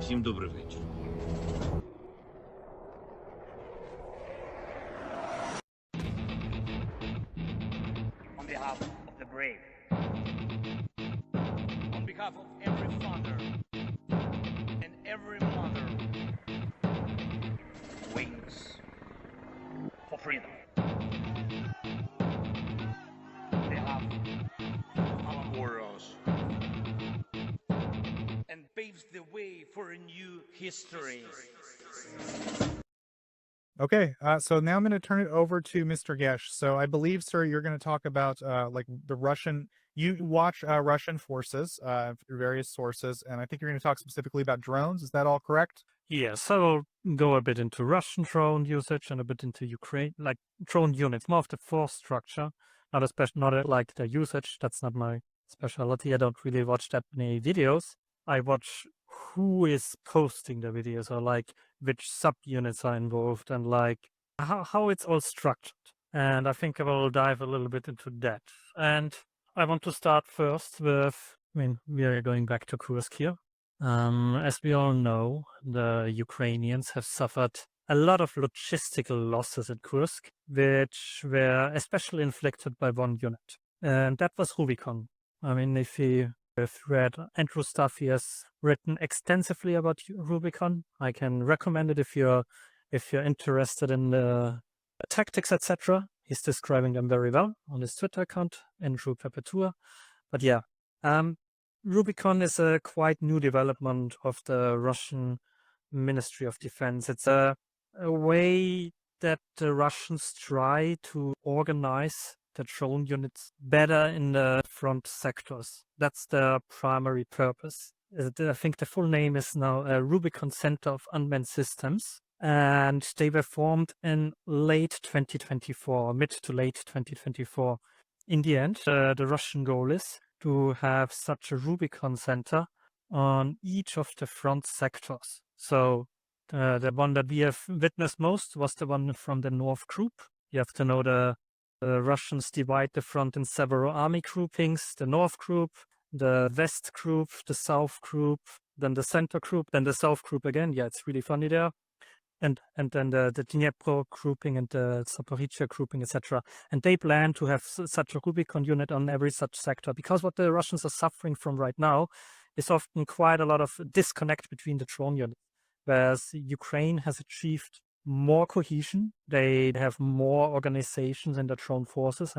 Всім добрий вечір. On behalf of the brave, on behalf of every father and every mother who waits for freedom, on behalf of our warriors, and paves the way for a new history. Okay, so now I'm going to turn it over to Mr. Gesh. So I believe, sir, you're going to talk about like the Russian. You watch Russian forces through various sources, and I think you're going to talk specifically about drones. Is that all correct? Yes, I will go a bit into Russian drone usage and a bit into Ukraine, like drone units, more of the force structure, not like the usage. That's not my specialty. I don't really watch that many videos. I watch who is posting the videos, or like which subunits are involved, and like how it's all structured. And I think I will dive a little bit into that. And I want to start first with, we are going back to Kursk here. As we all know, the Ukrainians have suffered a lot of logistical losses at Kursk, which were especially inflicted by one unit. And that was Rubicon. If you have read Andrew's stuff, he has written extensively about Rubicon. I can recommend it if you're interested in the tactics, etc. He's describing them very well on his Twitter account, Andrew Perpetua. But yeah, Rubicon is a quite new development of the Russian Ministry of Defense. It's a way that the Russians try to organize the drone units better in the front sectors. That's the primary purpose. I think the full name is now Rubicon Center of Unmanned Systems, and they were formed in late 2024, mid to late 2024. In the end, the Russian goal is to have such a Rubicon Center on each of the front sectors. So the one that we have witnessed most was the one from the North Group. You have to know the Russians divide the front in several army groupings: the North Group, the West Group, the South Group, then the Center Group, then the South Group again. Yeah, it's really funny there. And then the Dnipro grouping and the Zaporizhia grouping, etc. And they plan to have such a Rubicon unit on every such sector, because what the Russians are suffering from right now is often quite a lot of disconnect between the drone units, whereas Ukraine has achieved more cohesion. They have more organizations in the drone forces.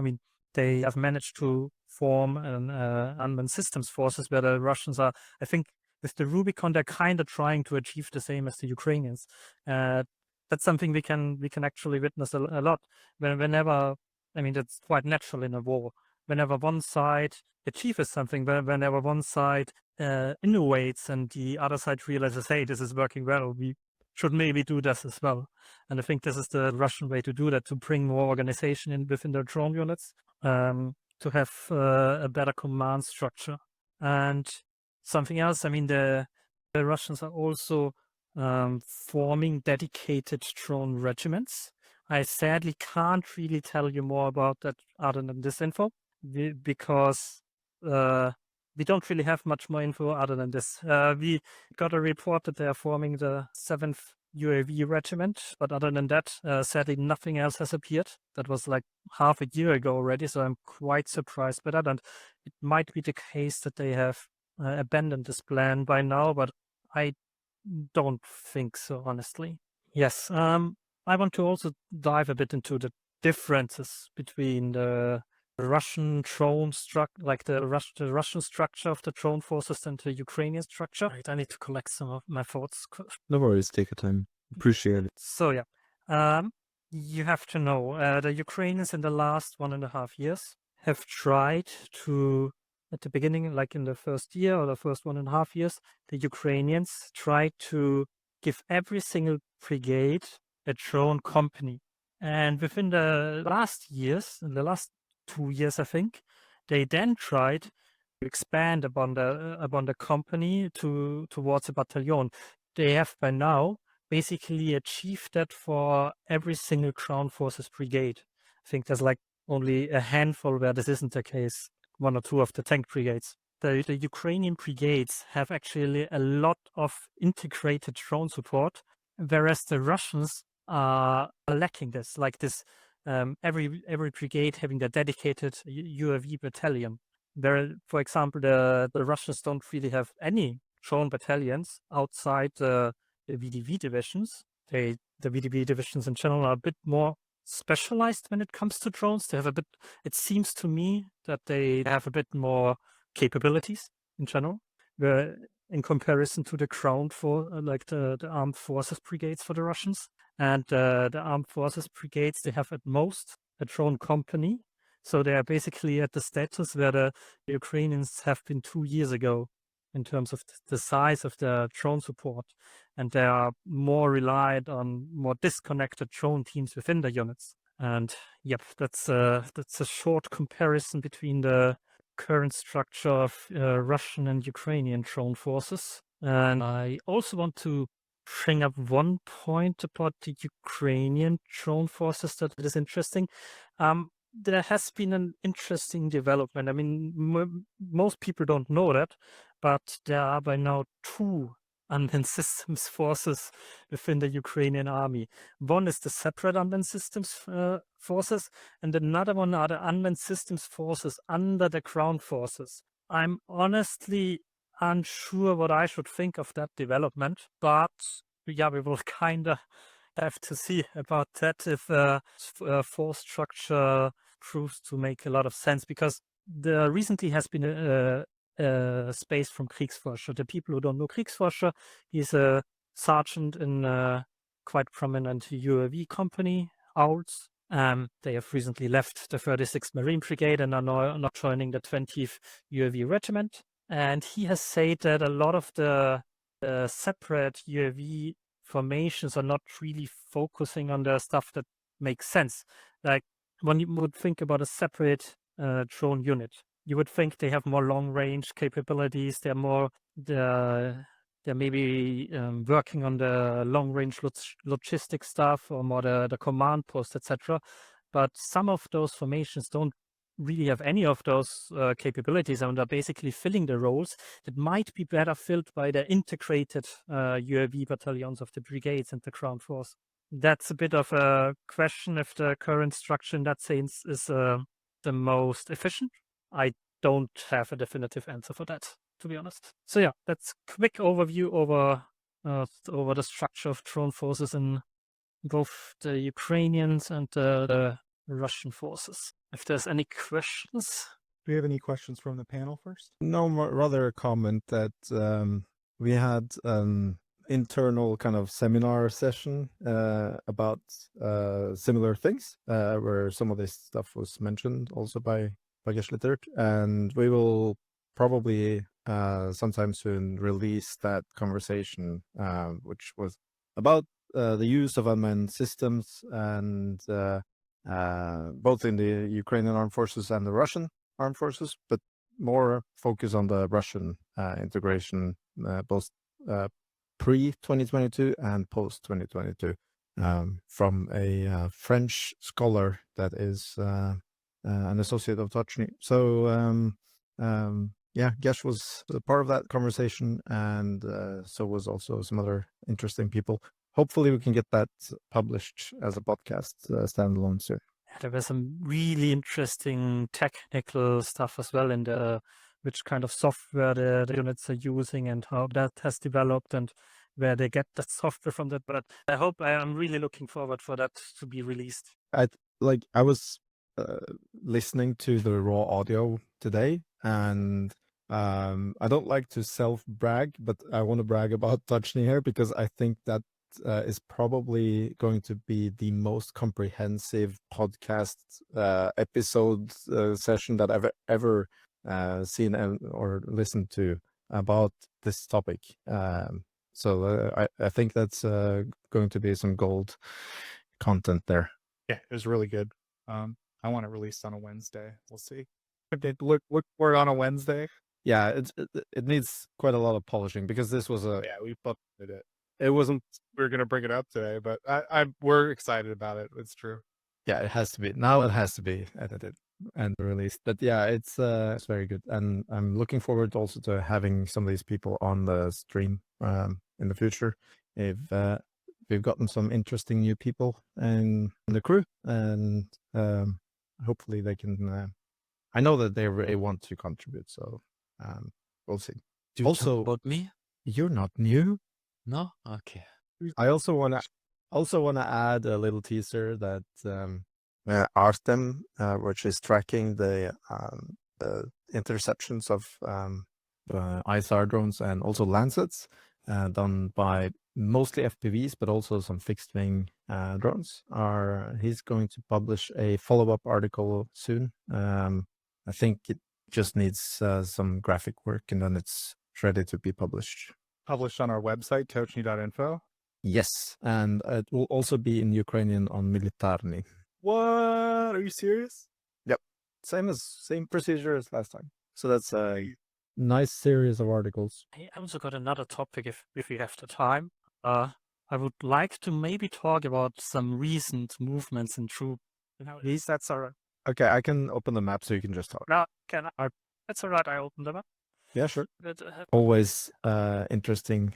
They have managed to form an unmanned systems forces, where the Russians are, I think, with the Rubicon, they're kind of trying to achieve the same as the Ukrainians. That's something we can actually witness a lot. Whenever, that's quite natural in a war. Whenever one side achieves something, whenever one side innovates and the other side realizes, hey, this is working well, we should maybe do this as well. And I think this is the Russian way to do that, to bring more organization in within their drone units, to have a better command structure. And something else, the Russians are also forming dedicated drone regiments. I sadly can't really tell you more about that other than this info, because we don't really have much more info other than this. We got a report that they are forming the 7th UAV regiment, but other than that, sadly, nothing else has appeared. That was like half a year ago already, so I'm quite surprised by that. And it might be the case that they have abandoned this plan by now, but I don't think so, honestly. Yes, I want to also dive a bit into the differences between the Russian drone the Russian structure of the drone forces and the Ukrainian structure. Right, I need to collect some of my thoughts. No worries, take your time. Appreciate it. So yeah, you have to know, the Ukrainians in the last 1.5 years have tried to, at the beginning, like in the first year or the first 1.5 years, the Ukrainians tried to give every single brigade a drone company. And within the last years, in the last 2 years, I think, they then tried to expand upon the company towards a battalion. They have by now basically achieved that for every single ground forces brigade. I think there's like only a handful where this isn't the case, 1 or 2 of the tank brigades. the Ukrainian brigades have actually a lot of integrated drone support, whereas the Russians are lacking this. Like this, every brigade having their dedicated UAV battalion. Where, for example, the Russians don't really have any drone battalions outside the VDV divisions. The VDV divisions in general are a bit more specialized when it comes to drones. They have a bit. It seems to me that they have a bit more capabilities in general, where in comparison to the ground for like the armed forces brigades for the Russians. And the armed forces brigades, they have at most a drone company. So they are basically at the status where the Ukrainians have been 2 years ago in terms of the size of the drone support. And they are more reliant on more disconnected drone teams within the units. And yep, that's a short comparison between the current structure of Russian and Ukrainian drone forces. And I also want to bring up one point about the Ukrainian drone forces that is interesting. There has been an interesting development. I mean, most people don't know that, but there are by now 2 unmanned systems forces within the Ukrainian army. One is the separate unmanned systems forces, and another one are the unmanned systems forces under the ground forces. I'm honestly unsure what I should think of that development, but yeah, we will kind of have to see about that if force structure proves to make a lot of sense, because there recently has been a space from Kriegsforscher. The people who don't know Kriegsforscher, he's a sergeant in a quite prominent UAV company, Owls. They have recently left the 36th Marine Brigade and are now not joining the 20th UAV Regiment. And he has said that a lot of the separate UAV formations are not really focusing on the stuff that makes sense. Like when you would think about a separate drone unit, you would think they have more long range capabilities. They're maybe working on the long range logistics stuff or more the command post, etc. But some of those formations don't really have any of those capabilities, and are basically filling the roles that might be better filled by the integrated UAV battalions of the brigades and the ground force. That's a bit of a question if the current structure in that sense is the most efficient. I don't have a definitive answer for that, to be honest. So yeah, that's quick overview over the structure of drone forces in both the Ukrainians and the Russian forces. If there's any questions. Do we have any questions from the panel first? No, rather a comment that we had internal kind of seminar session about similar things where some of this stuff was mentioned also by Geschlittert, and we will probably sometime soon release that conversation, which was about the use of unmanned systems, and both in the Ukrainian armed forces and the Russian armed forces, but more focus on the Russian integration, both pre-2022 and post-2022, from a French scholar that is an associate of Tochnyi. So yeah, Gesh was a part of that conversation, and so was also some other interesting people. Hopefully we can get that published as a podcast standalone soon. There was some really interesting technical stuff as well in the which kind of software the units are using and how that has developed and where they get that software from that. But I'm really looking forward for that to be released. I was listening to the raw audio today, and I don't like to self-brag, but I want to brag about Tochnyi here because I think that is probably going to be the most comprehensive podcast episode session that I've ever seen or listened to about this topic. So I think that's going to be some gold content there. Yeah, it was really good. I want it released on a Wednesday. We'll see. Look for it on a Wednesday. Yeah, it needs quite a lot of polishing because this was a we booked it. It wasn't we were gonna bring it up today, but we're excited about it. It's true. Yeah, it has to be now. It has to be edited. and released. But yeah, it's very good, and I'm looking forward also to having some of these people on the stream in the future. If we've gotten some interesting new people in the crew, and hopefully they can. I know that they really want to contribute, so we'll see. Do you Also- talk about me? You're not new. No? Okay. I also want to add a little teaser that Artem, which is tracking the interceptions of ISR drones and also Lancets, done by mostly FPVs, but also some fixed wing drones. He's going to publish a follow-up article soon. I think it just needs some graphic work, and then it's ready to be published. Published on our website, Tochnyi.info. Yes, and it will also be in Ukrainian on Militarny. What? Are you serious? Yep, same procedure as last time. So that's a nice series of articles. I also got another topic if we have the time. I would like to maybe talk about some recent movements in troop. Please, that's all right. Okay, I can open the map so you can just talk. No, that's all right. I opened them up. Yeah, sure. But, Always interesting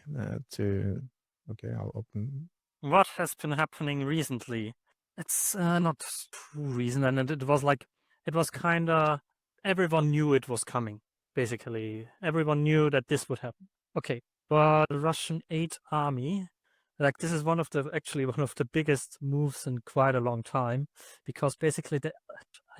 to. Okay, I'll open. what has been happening recently? It's not too recent, and it was kind of everyone knew it was coming. Basically, everyone knew that this would happen. Okay, but the Russian 8th Army, like this is one of the biggest moves in quite a long time, because basically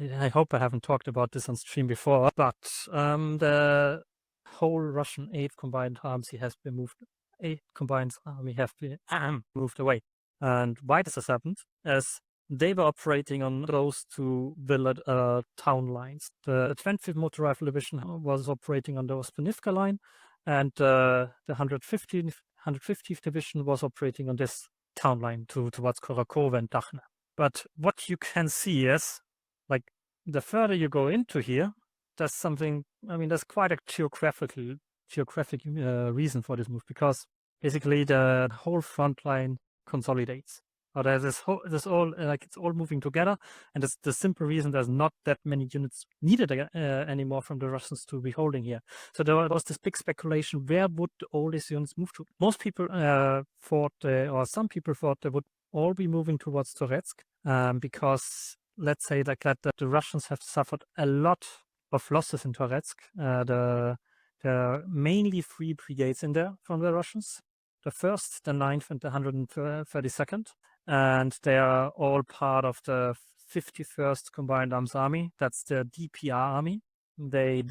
I hope I haven't talked about this on stream before, but the whole Russian 8th Combined Army has been moved. 8 Combined Army have been moved away. And why this has happened? As they were operating on those two village town lines. The 25th Motor Rifle Division was operating on the Ospinivka line, and the 150th Division was operating on this town line towards Korakova and Dachna. But what you can see is, like, the further you go into here, there's something. I mean, there's quite a geographic reason for this move, because basically the whole front line consolidates. Or there's it's all moving together, and it's the simple reason there's not that many units needed anymore from the Russians to be holding here. So there was this big speculation: where would all these units move to? Most people some people thought they would all be moving towards Toretsk, because let's say like that the Russians have suffered a lot of losses in Toretsk. There are mainly 3 brigades in there from the Russians: the 1st, the 9th, and the 132nd. And they are all part of the 51st Combined Arms Army. That's the DPR army. They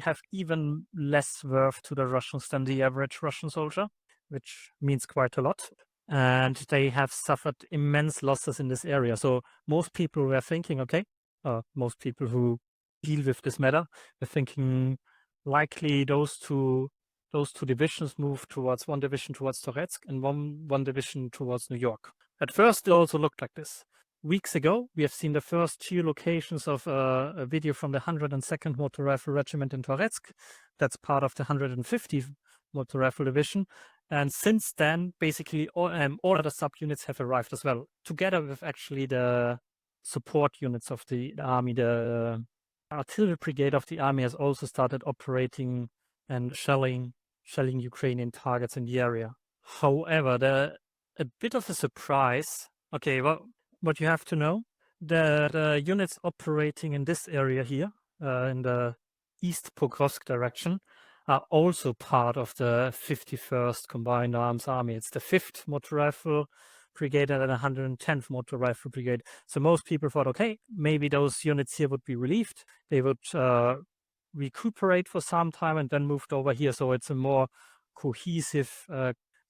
have even less worth to the Russians than the average Russian soldier, which means quite a lot. And they have suffered immense losses in this area. So most people were thinking, most people who deal with this matter were thinking likely those two divisions move towards one division towards Toretsk and one division towards New York. At first, it also looked like this. Weeks ago, we have seen the first geolocations of a video from the 102nd Motor Rifle Regiment in Toretsk. That's part of the 150th Motor Rifle Division. And since then, basically all other subunits have arrived as well, together with actually the support units of the army. The artillery brigade of the army has also started operating and shelling Ukrainian targets in the area. However, a bit of a surprise. Okay, well, what you have to know, the units operating in this area here, in the East Pokrovsk direction, are also part of the 51st Combined Arms Army. It's the 5th Motor Rifle Brigade and the 110th Motor Rifle Brigade. So most people thought, okay, maybe those units here would be relieved. They would recuperate for some time and then moved over here. So it's a more cohesive,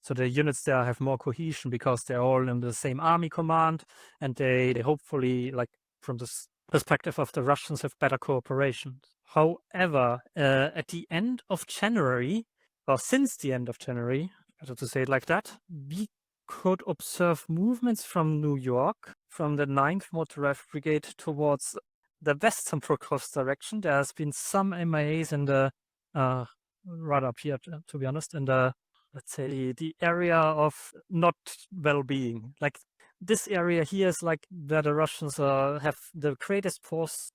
so the units there have more cohesion because they're all in the same army command, and they hopefully, like from the perspective of the Russians, have better cooperation. However, at the end of January, or since the end of January, better to say it like that, we could observe movements from New York, from the 9th Motor Rifle Brigade towards the western Pokrovsk direction. There has been some MIAs in the, right up here, to be honest, in the, let's say, the area of not well-being. Like, this area here is like where the Russians have the greatest force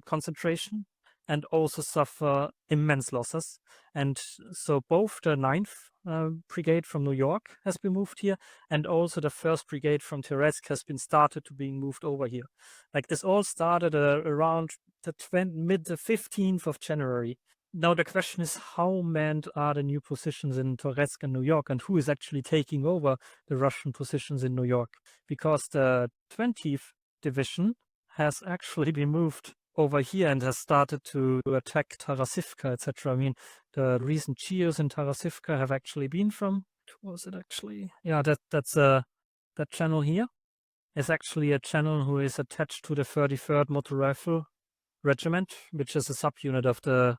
concentration and also suffer immense losses. And so both the 9th Brigade from New York has been moved here, and also the 1st Brigade from Toretsk has been started to being moved over here. Like this all started around the mid the 15th of January. Now the question is, how manned are the new positions in Toretsk and New York, and who is actually taking over the Russian positions in New York? Because the 20th Division has actually been moved over here and has started to attack Tarasivka, etc. I mean, the recent cheers in Tarasivka have actually been from, what was it actually? Yeah, that's that channel here is actually a channel who is attached to the 33rd Motor Rifle Regiment, which is a subunit of the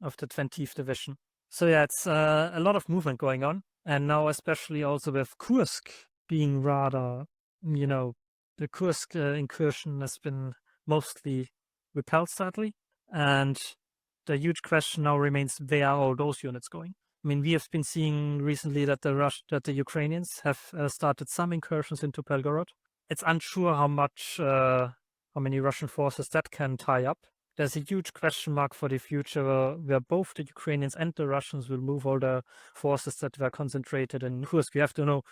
20th Division. So yeah, it's a lot of movement going on, and now especially also with Kursk being rather, the Kursk incursion has been mostly repelled, sadly, and the huge question now remains: where are all those units going? I mean, we have been seeing recently that the Ukrainians have started some incursions into Belgorod. It's unsure how many Russian forces that can tie up. There's a huge question mark for the future where both the Ukrainians and the Russians will move all the forces that were concentrated in Kursk. We have to know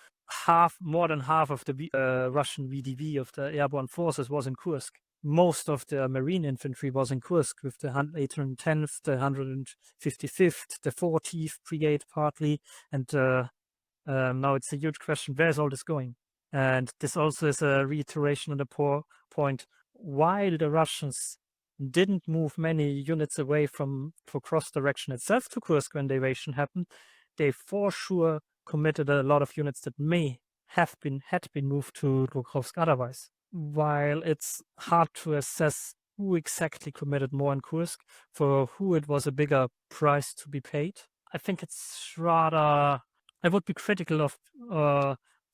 more than half of the Russian VDV of the airborne forces was in Kursk. Most of the marine infantry was in Kursk, with the 810th, the 155th, the 40th Brigade partly, and now it's a huge question, where is all this going? And this also is a reiteration on the point, while the Russians didn't move many units away for cross direction itself to Kursk when the invasion happened, they for sure committed a lot of units that had been moved to Lukhovsk otherwise. While it's hard to assess who exactly committed more in Kursk, for who it was a bigger price to be paid, I think it's rather, I would be critical of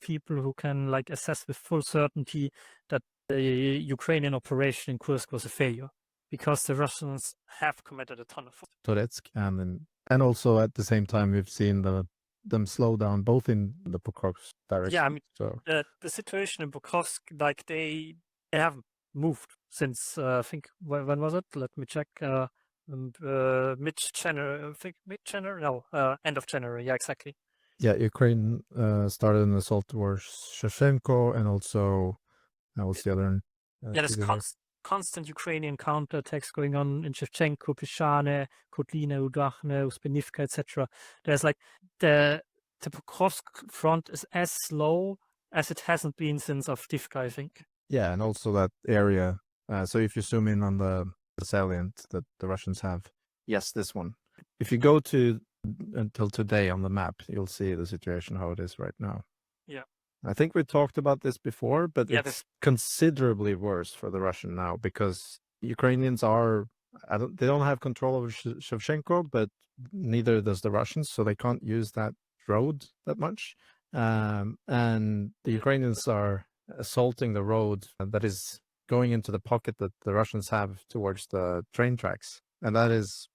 people who can assess with full certainty that the Ukrainian operation in Kursk was a failure, because the Russians have committed a ton of Toretsk, and also at the same time we've seen them slow down both in the Pokrovsk direction. Yeah, I mean, so the situation in Pokrovsk, they haven't moved since I think when was it? Let me check. Mid-January, I think mid-January. No, end of January. Yeah, exactly. Yeah, Ukraine started an assault towards Shevchenko, and also what's the other? There's constant Ukrainian counterattacks going on in Shevchenko, Pishane, Kotlina, Udachne, Uspenivka, etc. There's the Pokrovsk front is as slow as it hasn't been since Avdiivka, I think. Yeah, and also that area. So if you zoom in on the salient that the Russians have, yes, this one. If you go to until today on the map, you'll see the situation how it is right now. Yeah. I think we talked about this before, but Yeah, it's considerably worse for the Russian now, because Ukrainians they don't have control over Shevchenko, but neither does the Russians, so they can't use that road that much. And the Ukrainians are assaulting the road that is going into the pocket that the Russians have towards the train tracks. And that is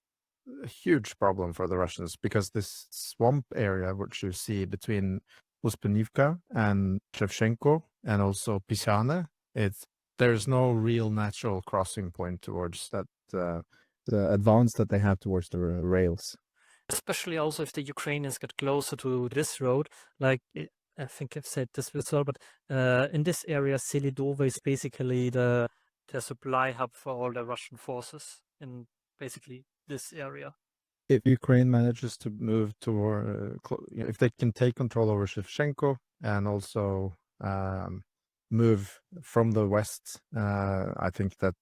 a huge problem for the Russians, because this swamp area, which you see between Uspenivka and Shevchenko and also Pishane, there's no real natural crossing point towards that the advance that they have towards the rails. Especially also if the Ukrainians get closer to this road, I think I've said this before, but in this area, Selidovo is basically the supply hub for all the Russian forces in basically this area. If Ukraine manages to move toward, if they can take control over Shevchenko and also move from the west, I think that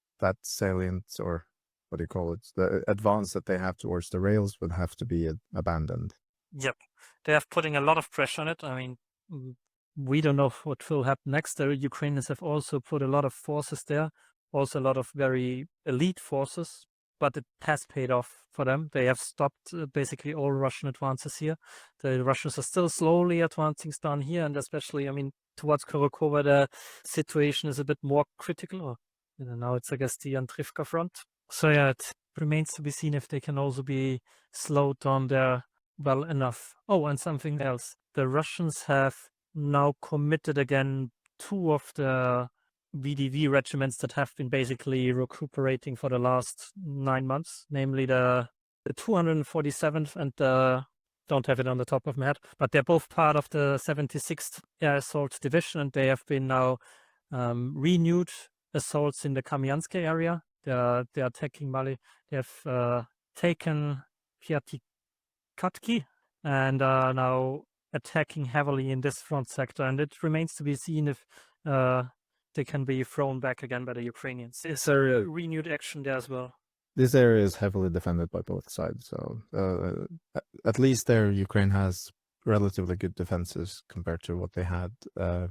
salient, or what do you call it, the advance that they have towards the rails would have to be abandoned. Yep, they are putting a lot of pressure on it. I mean, we don't know what will happen next. The Ukrainians have also put a lot of forces there, also a lot of very elite forces, but it has paid off for them. They have stopped basically all Russian advances here. The Russians are still slowly advancing down here, and especially, I mean, towards Kurokova, the situation is a bit more critical. Or now it's, I guess, the Antrivka front. So yeah, it remains to be seen if they can also be slowed down there well enough. Oh, and something else. The Russians have now committed again 2 of the VDV regiments that have been basically recuperating for the last 9 months, namely the 247th and the, don't have it on the top of my head, but they're both part of the 76th Air Assault Division, and they have been now renewed assaults in the Kamianske area. They're attacking Mali. They have taken Piatikatki and are now attacking heavily in this front sector, and it remains to be seen if they can be thrown back again by the Ukrainians. It's a renewed action there as well. This area is heavily defended by both sides, so at least there Ukraine has relatively good defenses compared to what they had,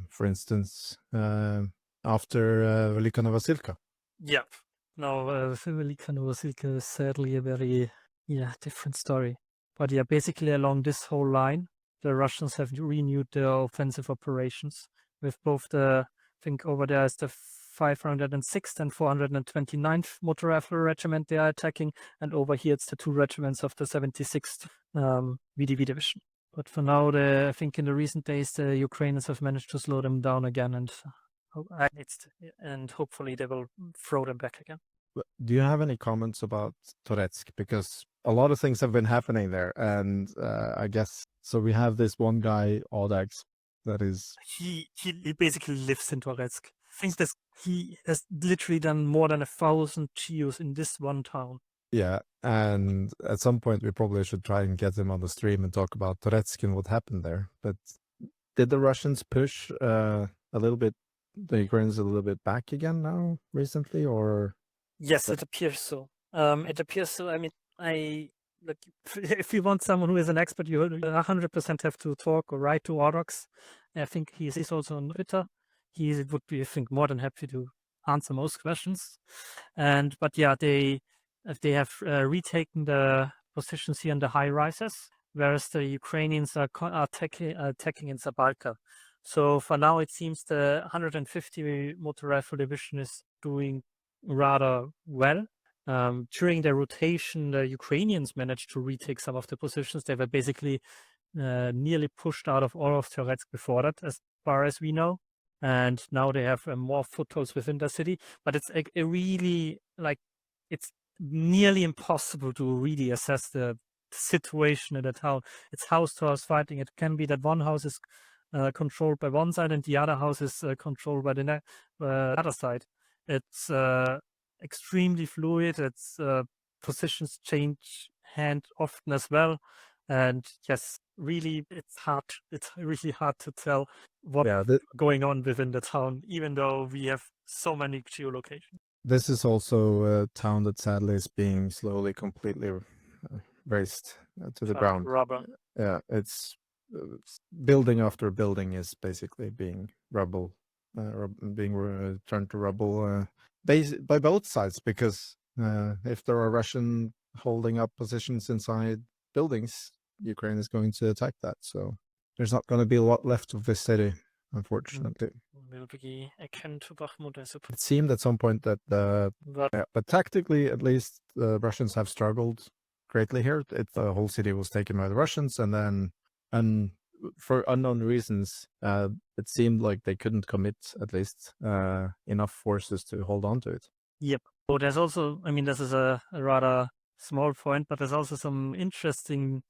for instance, after Velika Novosilka. Yep. Now, Velika Novosilka is sadly a very different story. But yeah, basically along this whole line, the Russians have renewed their offensive operations with both the, I think over there is the 506th and 429th Motor Rifle Regiment they are attacking, and over here it's the 2 regiments of the 76th VDV Division. But for now, I think in the recent days, the Ukrainians have managed to slow them down again, and hopefully they will throw them back again. Do you have any comments about Toretsk? Because a lot of things have been happening there, and I guess so. We have this one guy, Audax, that is he basically lives in Toretsk. I think that he has literally done more than 1,000 GEOs in this one town. Yeah, and at some point we probably should try and get him on the stream and talk about Toretsk and what happened there. But did the Russians push a little bit, the Ukrainians a little bit back again now recently, or? Yes, it appears so. It appears so. I mean, look, if you want someone who is an expert, you 100% have to talk or write to Audax. I think he's also on Twitter. He would be, I think, more than happy to answer most questions. But yeah, they have retaken the positions here in the high rises, whereas the Ukrainians are attacking in Zabalka. So for now, it seems the 150 Motor Rifle Division is doing rather well. During their rotation, the Ukrainians managed to retake some of the positions. They were basically nearly pushed out of all of Toretsk before that, as far as we know. And now they have more footholds within the city. But it's it's nearly impossible to really assess the situation in the town. It's house-to-house fighting. It can be that one house is controlled by one side and the other house is controlled by the other side. It's extremely fluid. It's positions change hand often as well, yes, really, it's really hard to tell what's going on within the town, even though we have so many geolocations. This is also a town that sadly is being slowly, completely razed to the ground. Rubber. Yeah, it's building after building is basically being rubble, being turned to rubble by both sides, because if there are Russian holding up positions inside buildings, Ukraine is going to attack that. So there's not going to be a lot left of this city, unfortunately. It seemed at some point that but tactically, at least, the Russians have struggled greatly here. The whole city was taken by the Russians, and then for unknown reasons, it seemed like they couldn't commit at least enough forces to hold on to it. Yep. So there's also, I mean, this is a rather small point, but there's also some interesting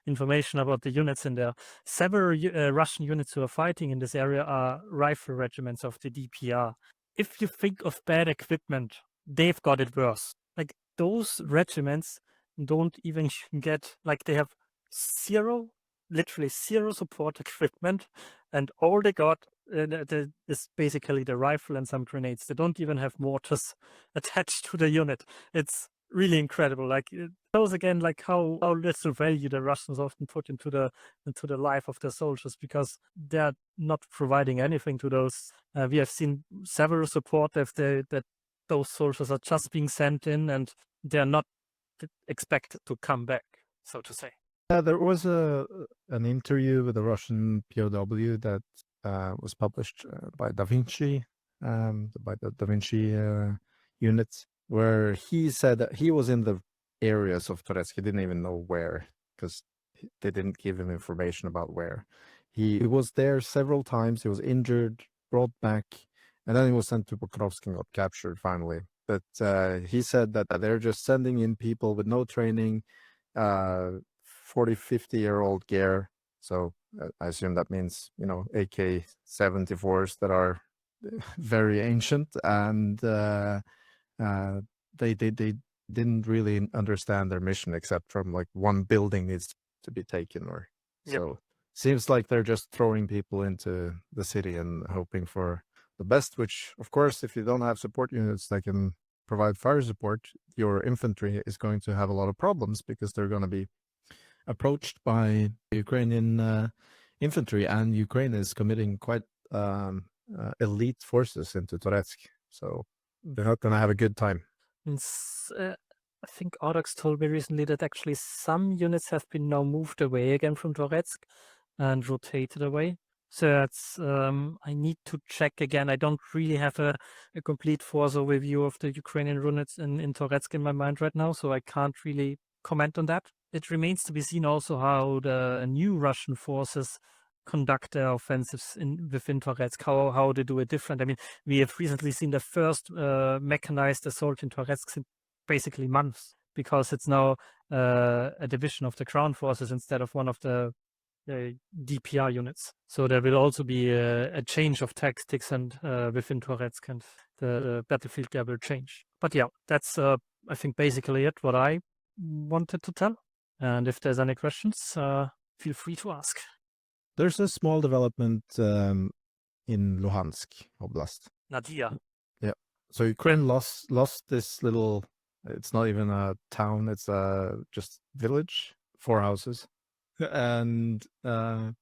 information about the units in there. Several Russian units who are fighting in this area are rifle regiments of the DPR. If you think of bad equipment, they've got it worse. Like, those regiments don't even get, like, they have literally zero support equipment, and all they got is basically the rifle and some grenades. They don't even have mortars attached to the unit. It's really incredible. Like, it shows again, like, how little value the Russians often put into the life of their soldiers, because they're not providing anything to those. We have seen several support that those soldiers are just being sent in, and they're not expected to come back, so to say. There was an interview with a Russian POW that was published by Da Vinci, by the Da Vinci unit, where he said that he was in the areas of Toretsk. He didn't even know where, because they didn't give him information about where. He was there several times. He was injured, brought back, and then he was sent to Pokrovsk and got captured finally. But he said that they're just sending in people with no training, 40, 50-year-old gear. So I assume that means, AK-74s that are very ancient, and they didn't really understand their mission, except from like one building needs to be taken, or so. Seems like they're just throwing people into the city and hoping for the best, which, of course, if you don't have support units that can provide fire support, your infantry is going to have a lot of problems, because they're going to be approached by Ukrainian infantry, and Ukraine is committing quite elite forces into Toretsk, so they're not going to have a good time. I think Audax told me recently that actually some units have been now moved away again from Toretsk and rotated away. So that's I need to check again. I don't really have a complete force overview of the Ukrainian units in Toretsk in my mind right now, so I can't really comment on that. It remains to be seen also how the new Russian forces conduct their offensives within Toretsk, how they do it different. I mean, we have recently seen the first mechanized assault in Toretsk in basically months, because it's now a division of the ground forces instead of one of the DPR units. So there will also be a change of tactics and within Toretsk, and the battlefield there will change. But yeah, that's I think basically it, what I wanted to tell. And if there's any questions, feel free to ask. There's a small development in Luhansk Oblast. Nadia. Yeah. So Ukraine lost this little, it's not even a town, it's just village, 4 houses. And I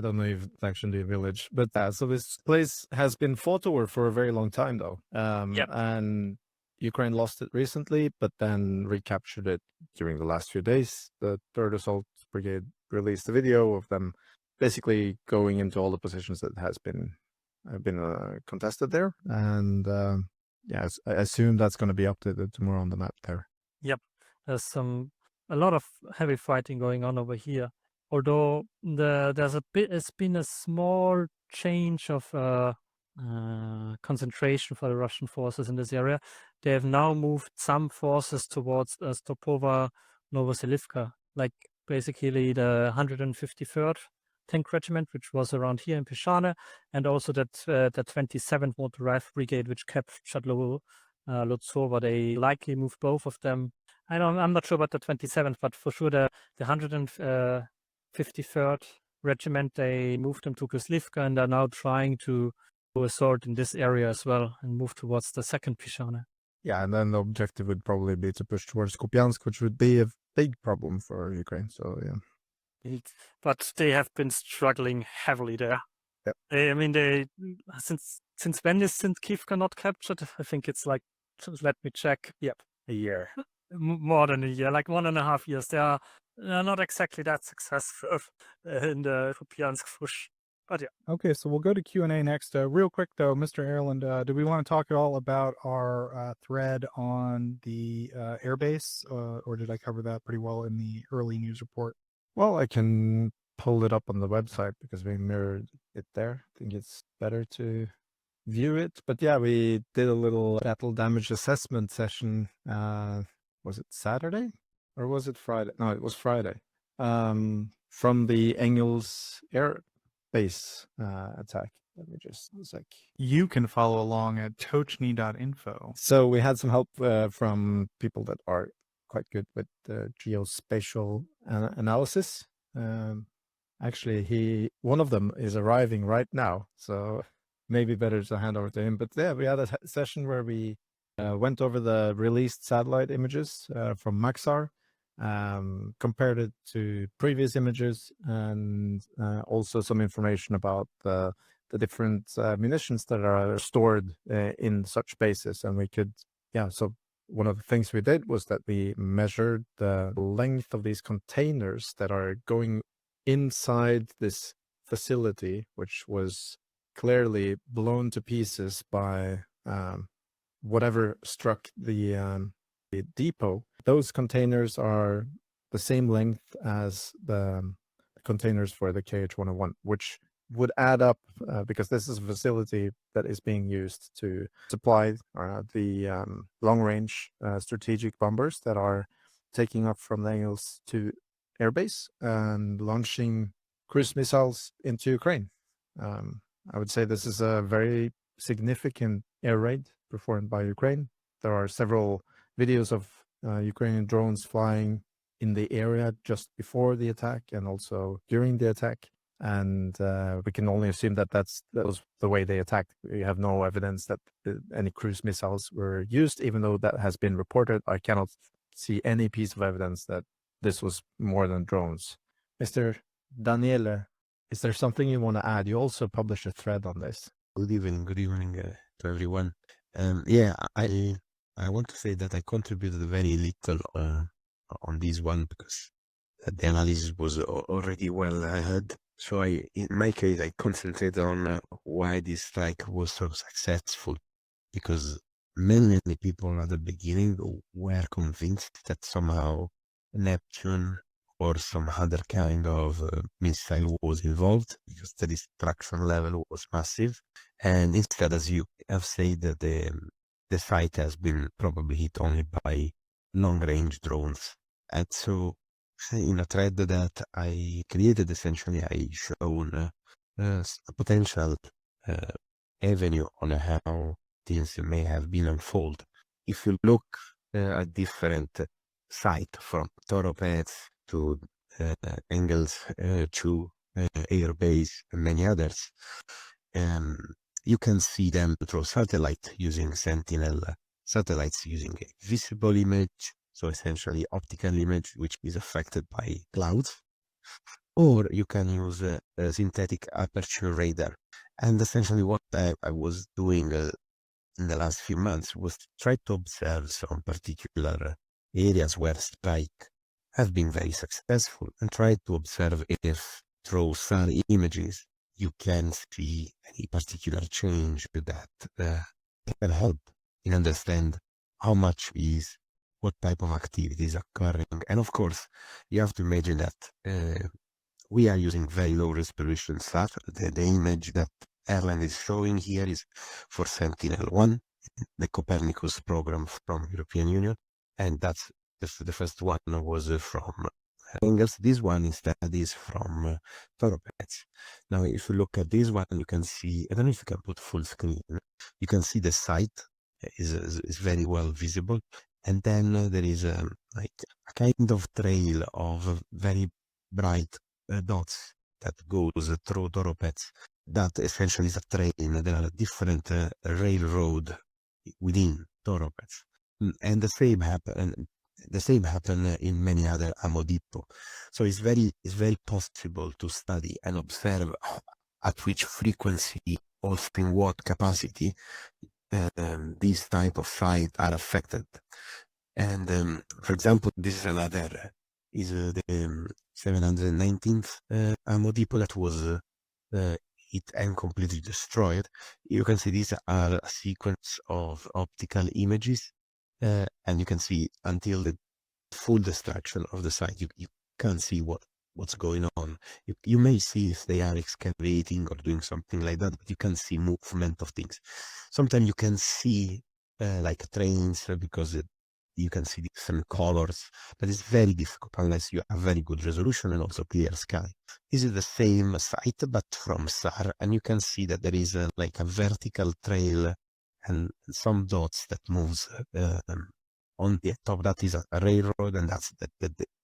don't know if it's actually a village, but so this place has been fought over for a very long time, though. And Ukraine lost it recently, but then recaptured it during the last few days. The 3rd Assault Brigade released a video of them basically going into all the positions that has been contested there. And yes, I assume that's going to be updated tomorrow on the map there. Yep, there's a lot of heavy fighting going on over here. Although it's been a small change of concentration for the Russian forces in this area. They have now moved some forces towards Stopova, Novoselivka, like basically the 153rd Tank Regiment, which was around here in Peshane, and also that the 27th Motor Rifle Brigade, which captured Lutsova. They likely moved both of them. I'm not sure about the 27th, but for sure the 153rd Regiment, they moved them to Geschlittert and are now trying to assault in this area as well and move towards the 2nd Peshane. Yeah, and then the objective would probably be to push towards Kupiansk, which would be a big problem for Ukraine. So yeah. But they have been struggling heavily there. Yep. I mean, they since when is Kyiv not captured? I think it's like, let me check. Yep, a year. More than a year, like 1.5 years. They are not exactly that successful in the Kupiansk push. But yeah. Okay, so we'll go to Q&A next. Real quick though, Mr. Erlend, do we want to talk at all about our thread on the airbase, or did I cover that pretty well in the early news report? Well, I can pull it up on the website because we mirrored it there. I think it's better to view it. But yeah, we did a little battle damage assessment session. Was it Saturday or was it Friday? No, it was Friday. From the Engels air base attack. Let me just a sec. You can follow along at Tochny.info. So we had some help from people that are quite good with geospatial analysis. Actually, one of them is arriving right now, so maybe better to hand over to him. But yeah, we had a session where we went over the released satellite images from Maxar, compared it to previous images, and also some information about the different munitions that are stored in such bases. And we could, so one of the things we did was that we measured the length of these containers that are going inside this facility, which was clearly blown to pieces by whatever struck the depot. Those containers are the same length as the containers for the KH-101, which would add up because this is a facility that is being used to supply the long-range strategic bombers that are taking up from the Engels2 airbase and launching cruise missiles into Ukraine. I would say this is a very significant air raid performed by Ukraine. There are several videos of Ukrainian drones flying in the area just before the attack and also during the attack. And we can only assume that that was the way they attacked. We have no evidence that any cruise missiles were used, even though that has been reported. I cannot see any piece of evidence that this was more than drones. Mr. Daniele, is there something you want to add? You also published a thread on this. Good evening to everyone. Yeah, I want to say that I contributed very little on this one because the analysis was already well ahead. So in my case, I concentrated on why this strike was so successful, because many people at the beginning were convinced that somehow Neptune or some other kind of missile was involved, because the destruction level was massive. And instead, as you have said, that the site has been probably hit only by long-range drones. And so in a thread that I created, essentially, I shown a potential avenue on how things may have been unfold. If you look at different sites from Toretsk to Engels2 airbase and many others, you can see them through satellite using Sentinel satellites using a visible image, so essentially optical image, which is affected by clouds, or you can use a synthetic aperture radar. And essentially what I was doing in the last few months was to try to observe some particular areas where strike have been very successful and try to observe if through SAR images you can see any particular change that can help in understand how much is, what type of activity is occurring. And of course, you have to imagine that we are using very low resolution SAR. The image that Erlend is showing here is for Sentinel-1, the Copernicus program from European Union, and that's the first one was from Engels. This one instead is from Toretsk. Now, if you look at this one, you can see, I don't know if you can put full screen, you can see the site is very well visible, and then there is like a kind of trail of very bright dots that goes through Toretsk. That essentially is a train. There are different railroad within Toretsk, and the same happen in many other ammo depot. So it's very possible to study and observe at which frequency, also in what capacity, these type of sites are affected. And for example, this is another is the 719th ammo depot that was hit and completely destroyed. You can see these are a sequence of optical images, and you can see until the full destruction of the site, you can't see what's going on. You may see if they are excavating or doing something like that, but you can see movement of things. Sometimes you can see like trains because you can see different colors, but it's very difficult unless you have very good resolution and also clear sky. This is the same site, but from SAR, and you can see that there is like a vertical trail and some dots that moves on the top. That is a railroad, and that's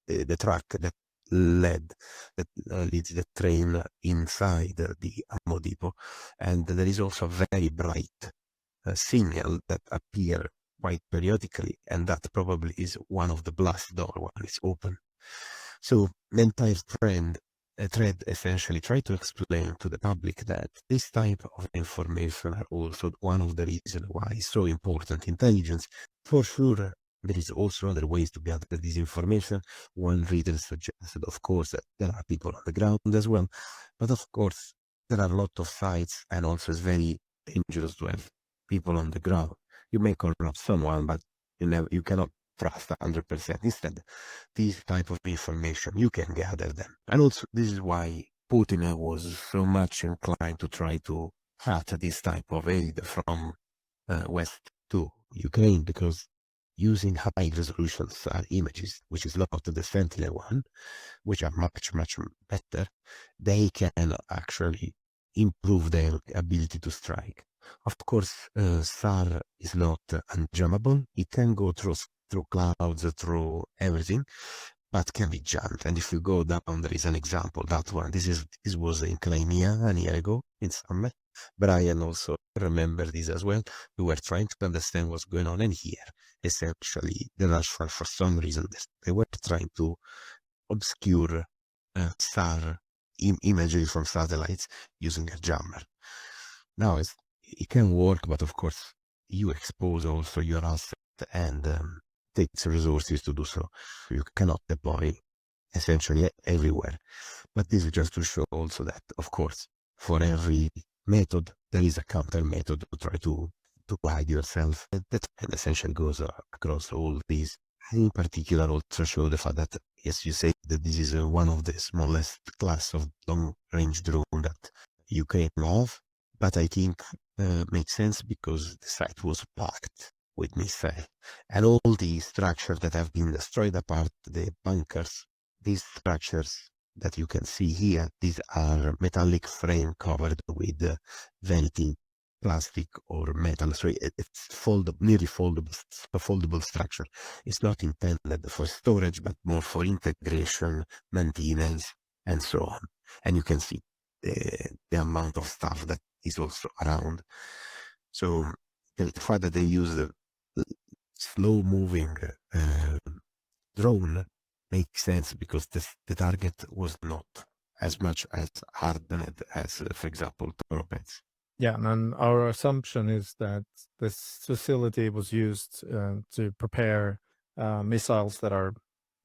the track that leads the train inside the ammo depot. And there is also a very bright signal that appear quite periodically, and that probably is one of the blast door when it's open. So the entire thread essentially try to explain to the public that this type of information are also one of the reasons why it's so important intelligence. For sure, there is also other ways to gather this information. One reader suggested, of course, that there are people on the ground as well, but of course there are a lot of sites, and also it's very dangerous to have people on the ground. You may corrupt someone, but you cannot trust 100%. Instead, this type of information, you can gather them. And also, this is why Putin was so much inclined to try to cut this type of aid from West to Ukraine, because using high resolution images, which is not the Sentinel one, which are much, much better, they can actually improve their ability to strike. Of course, SAR is not unjammable. It can go through clouds, through everything, but can be jammed. And if you go down, there is an example, that one. This was in Crimea a year ago in summer. Brian also remember this as well. We were trying to understand what's going on, and here, essentially, the Russians, for some reason, they were trying to obscure SAR imagery from satellites using a jammer. Now, it can work, but of course, you expose also your asset and takes resources to do so. You cannot deploy essentially everywhere. But this is just to show also that, of course, for every method, there is a counter method to try to hide yourself. That essentially goes across all these. In particular, also show the fact that, yes, you say that this is one of the smallest class of long-range drone that Ukraine have, but I think makes sense because the site was packed with missiles. And all the structures that have been destroyed, apart the bunkers, these structures that you can see here, these are metallic frame covered with venting plastic or metal, so it's nearly foldable structure. It's not intended for storage, but more for integration, maintenance, and so on. And you can see the amount of stuff that is also around. So the fact that they use the slow-moving drone makes sense, because the target was not as much as hardened as, for example, Toretsk. Yeah, and our assumption is that this facility was used to prepare missiles that are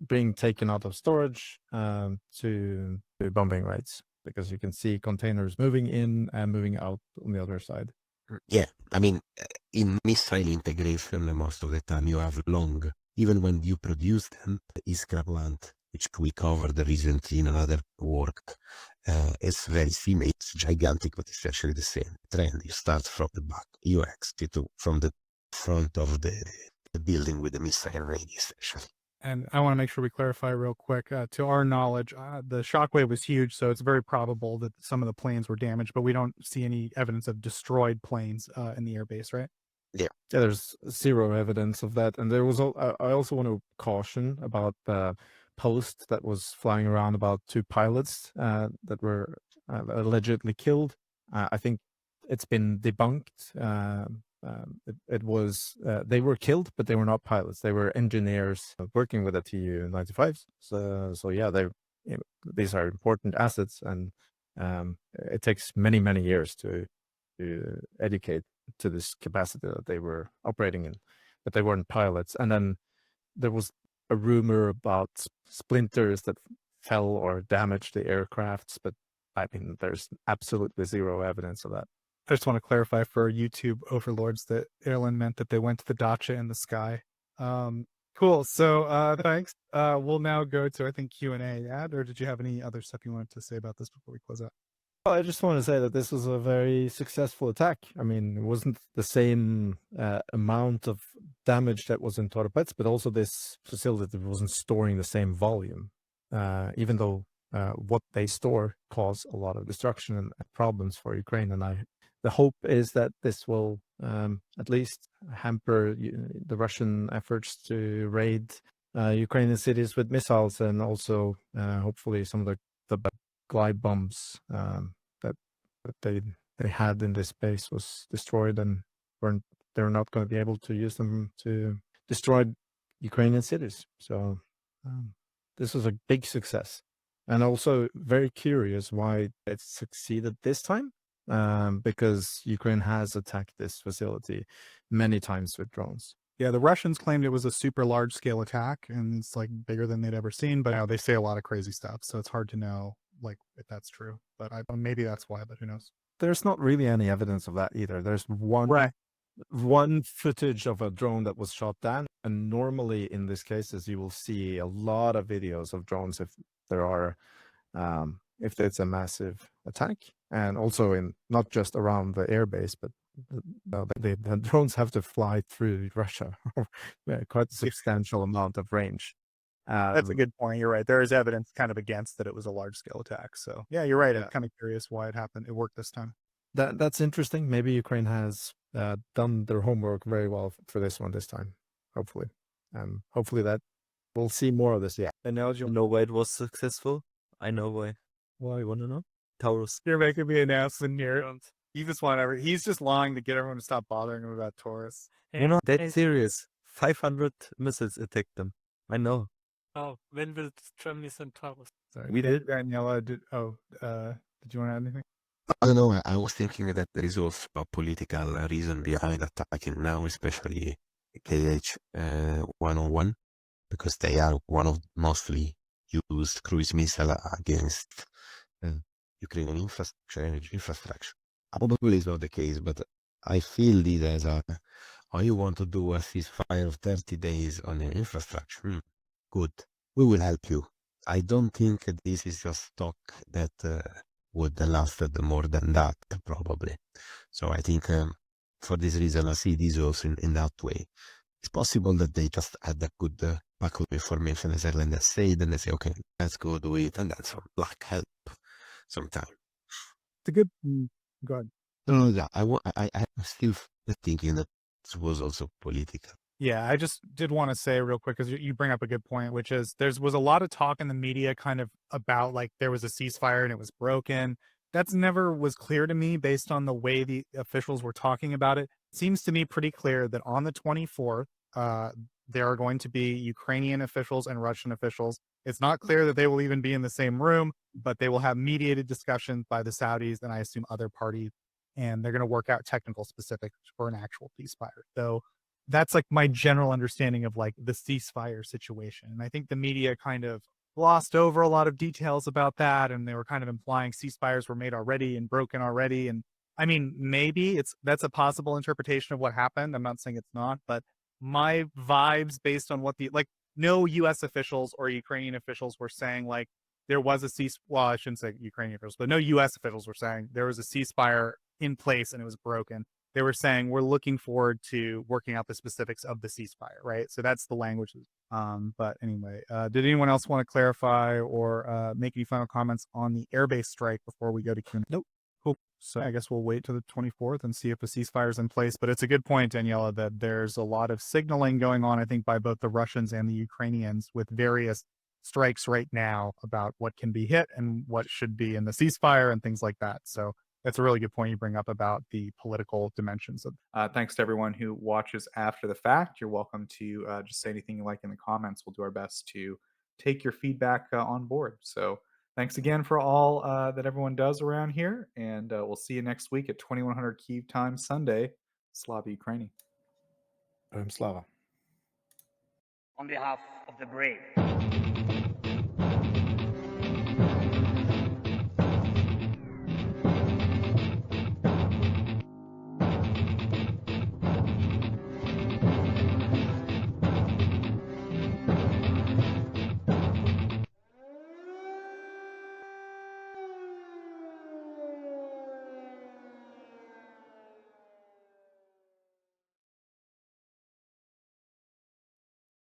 being taken out of storage to bombing raids, because you can see containers moving in and moving out on the other side. Yeah, I mean, in missile integration, most of the time you have long, even when you produce them, the Iskra plant, which we covered recently in another work, it's very similar. It's gigantic, but it's actually the same trend. You start from the back, you exit from the front of the building with the missile radius, actually. And I want to make sure we clarify real quick. To our knowledge, the shockwave was huge, so it's very probable that some of the planes were damaged, but we don't see any evidence of destroyed planes in the airbase, right? Yeah, there's zero evidence of that. And there was, I also want to caution about the post that was flying around about 2 pilots that were allegedly killed. I think it's been debunked. It was they were killed, but they were not pilots. They were engineers working with the Tu-95s. So yeah, these are important assets, and it takes many years to educate to this capacity that they were operating in, but they weren't pilots. And then there was a rumor about splinters that fell or damaged the aircrafts, but I mean, there's absolutely zero evidence of that. I just want to clarify for YouTube overlords that Erlend meant that they went to the dacha in the sky. Cool. So thanks. We'll now go to, I think, Q&A. Or did you have any other stuff you wanted to say about this before we close out? Well, I just want to say that this was a very successful attack. I mean, it wasn't the same amount of damage that was in Toretsk, but also this facility wasn't storing the same volume, even though what they store caused a lot of destruction and problems for Ukraine. And the hope is that this will at least hamper the Russian efforts to raid Ukrainian cities with missiles, and also hopefully some of the glide bombs that they had in this base was destroyed, and they're not going to be able to use them to destroy Ukrainian cities. So this was a big success, and also very curious why it succeeded this time, because Ukraine has attacked this facility many times with drones. Yeah, the Russians claimed it was a super large scale attack, and it's like bigger than they'd ever seen, but they say a lot of crazy stuff, so it's hard to know like if that's true. But maybe that's why, but who knows? There's not really any evidence of that either. There's one footage of a drone that was shot down, and normally in these cases you will see a lot of videos of drones if there are if it's a massive attack, and also in not just around the airbase, but the drones have to fly through Russia, quite a substantial amount of range. That's a good point. You're right. There is evidence kind of against that it was a large scale attack. So yeah, you're right. Yeah. I'm kind of curious why it happened. It worked this time. That's interesting. Maybe Ukraine has done their homework very well for this one this time. Hopefully, hopefully that we'll see more of this. Yeah. And now you know why it was successful. I know why. Why you wanna know? Taurus. You're making me announcing here. You just want every. He's just lying to get everyone to stop bothering him about Taurus. You know, that's serious. 500 missiles attacked them. I know. Oh, when will Germany send Taurus? Sorry. We did. Daniela, did you want to add anything? I don't know. I was thinking that there is also a political reason behind attacking now, especially KH-101, because they are one of mostly used cruise missile against Ukrainian infrastructure, energy infrastructure. Probably is not the case, but I feel this as you want to do a ceasefire of 30 days on your infrastructure? Good. We will help you. I don't think this is just talk that would last more than that, probably. So I think for this reason, I see this also in that way. It's possible that they just had a good backup information, as Erlend has said, and they say, okay, let's go do it, and that's some luck help sometime. It's a good. Go ahead. No, I'm still thinking that it was also political. Yeah, I just did want to say real quick, because you bring up a good point, which is there was a lot of talk in the media kind of about like there was a ceasefire and it was broken. That's never was clear to me based on the way the officials were talking about it. It seems to me pretty clear that on the 24th, there are going to be Ukrainian officials and Russian officials. It's not clear that they will even be in the same room, but they will have mediated discussions by the Saudis and I assume other parties, and they're going to work out technical specifics for an actual ceasefire. So that's like my general understanding of like the ceasefire situation. And I think the media kind of glossed over a lot of details about that. And they were kind of implying ceasefires were made already and broken already. And I mean, maybe that's a possible interpretation of what happened. I'm not saying it's not, but my vibes based on what no US officials or Ukrainian officials were saying like there was a well, I shouldn't say Ukrainian officials, but no US officials were saying there was a ceasefire in place and it was broken. They were saying we're looking forward to working out the specifics of the ceasefire, right? So that's the language. But anyway, did anyone else want to clarify or make any final comments on the airbase strike before we go to Q&A? Nope. Cool. So I guess we'll wait till the 24th and see if a ceasefire is in place. But it's a good point, Daniela, that there's a lot of signaling going on, I think, by both the Russians and the Ukrainians with various strikes right now about what can be hit and what should be in the ceasefire and things like that. So that's a really good point you bring up about the political dimensions of. Thanks to everyone who watches after the fact. You're welcome to just say anything you like in the comments. We'll do our best to take your feedback on board. So thanks again for all that everyone does around here. And we'll see you next week at 2100 Kyiv time Sunday. Slava Ukraini. Slava. On behalf of the brave.